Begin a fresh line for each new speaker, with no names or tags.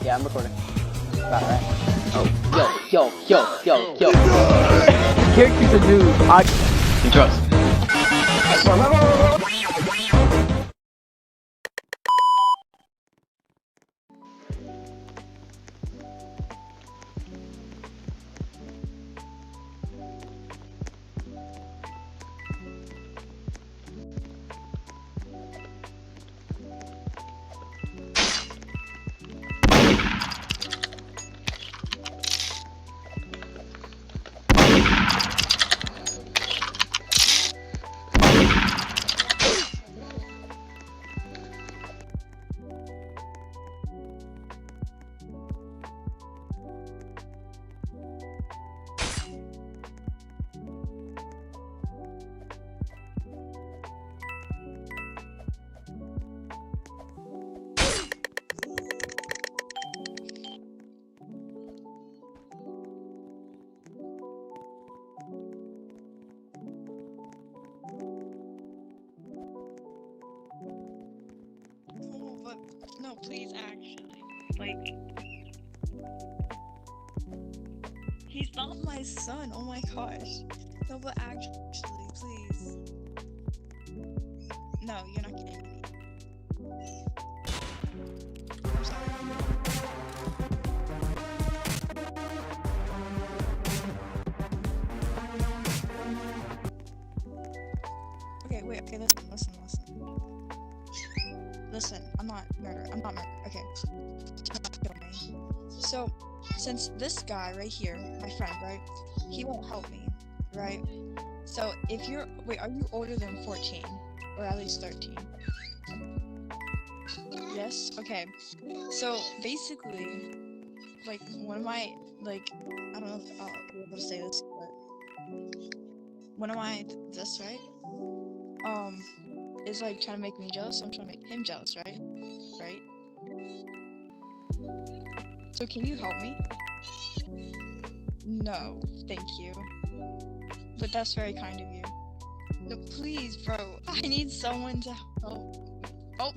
Yeah, I'm recording. About right. Oh, yo. Character's a noob.
Trust.
Oh, but no, please, actually. Like, he's not my son. Oh my gosh. No, but actually, please. No, you're not kidding me. I'm sorry. Okay, wait, okay, listen. Listen, I'm not murder. Okay. Do not kill me. So, since this guy right here, my friend, right? He won't help me, right? So, if you're... Wait, are you older than 14? Or at least 13? Yes? Okay. So, basically, like, one of my... Like, I don't know if I'll be able to say this, but... One of my... This, right? Is like trying to make me jealous, so I'm trying to make him jealous, right? Right? So can you help me? No, thank you. But that's very kind of you. No, please, bro. I need someone to help. Oh.